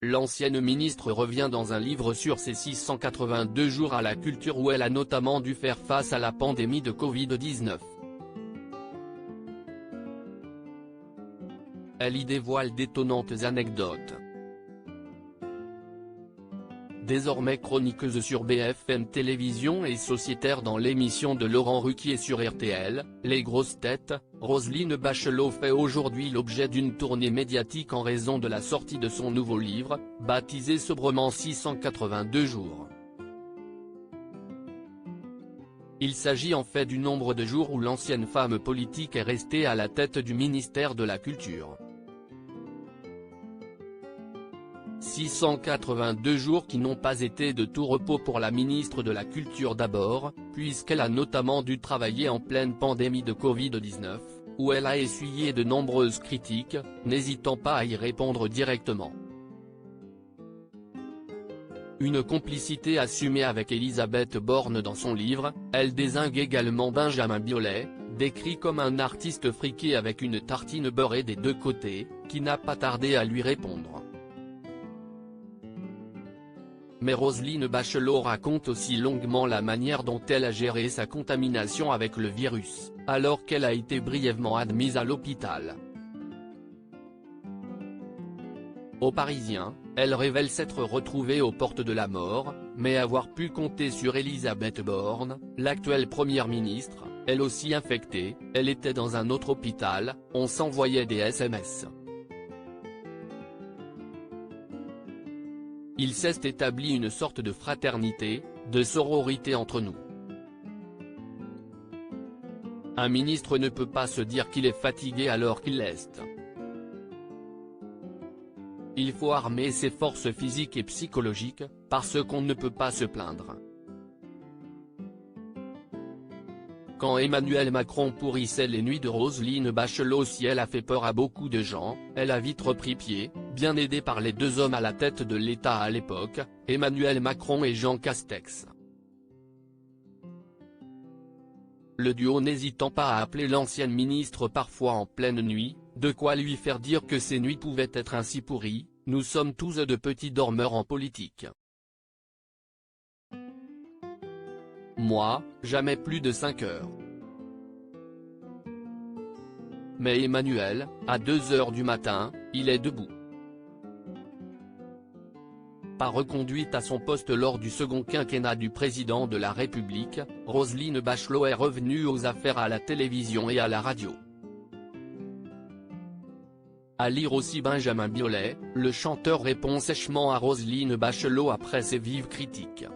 L'ancienne ministre revient dans un livre sur ses 682 jours à la culture où elle a notamment dû faire face à la pandémie de Covid-19. Elle y dévoile d'étonnantes anecdotes. Désormais chroniqueuse sur BFM Télévision et sociétaire dans l'émission de Laurent Ruquier sur RTL, Les Grosses Têtes, Roselyne Bachelot fait aujourd'hui l'objet d'une tournée médiatique en raison de la sortie de son nouveau livre, baptisé sobrement 682 jours. Il s'agit en fait du nombre de jours où l'ancienne femme politique est restée à la tête du ministère de la Culture. 682 jours qui n'ont pas été de tout repos pour la ministre de la Culture d'abord, puisqu'elle a notamment dû travailler en pleine pandémie de Covid-19, où elle a essuyé de nombreuses critiques, n'hésitant pas à y répondre directement. Une complicité assumée avec Elisabeth Borne dans son livre, elle dézingue également Benjamin Biolay, décrit comme un artiste friqué avec une tartine beurrée des deux côtés, qui n'a pas tardé à lui répondre. Mais Roselyne Bachelot raconte aussi longuement la manière dont elle a géré sa contamination avec le virus, alors qu'elle a été brièvement admise à l'hôpital. Aux Parisiens, elle révèle s'être retrouvée aux portes de la mort, mais avoir pu compter sur Elisabeth Borne, l'actuelle première ministre, elle aussi infectée, elle était dans un autre hôpital, on s'envoyait des SMS. Il s'est établi une sorte de fraternité, de sororité entre nous. Un ministre ne peut pas se dire qu'il est fatigué alors qu'il l'est. Il faut armer ses forces physiques et psychologiques, parce qu'on ne peut pas se plaindre. Quand Emmanuel Macron pourrissait les nuits de Roselyne Bachelot, si elle a fait peur à beaucoup de gens, elle a vite repris pied, bien aidée par les deux hommes à la tête de l'État à l'époque, Emmanuel Macron et Jean Castex. Le duo n'hésitant pas à appeler l'ancienne ministre parfois en pleine nuit, de quoi lui faire dire que ces nuits pouvaient être ainsi pourries, nous sommes tous de petits dormeurs en politique. Moi, jamais plus de 5 heures. Mais Emmanuel, à 2 heures du matin, il est debout. Pas reconduite à son poste lors du second quinquennat du président de la République, Roselyne Bachelot est revenue aux affaires à la télévision et à la radio. À lire aussi Benjamin Biolay, le chanteur répond sèchement à Roselyne Bachelot après ses vives critiques.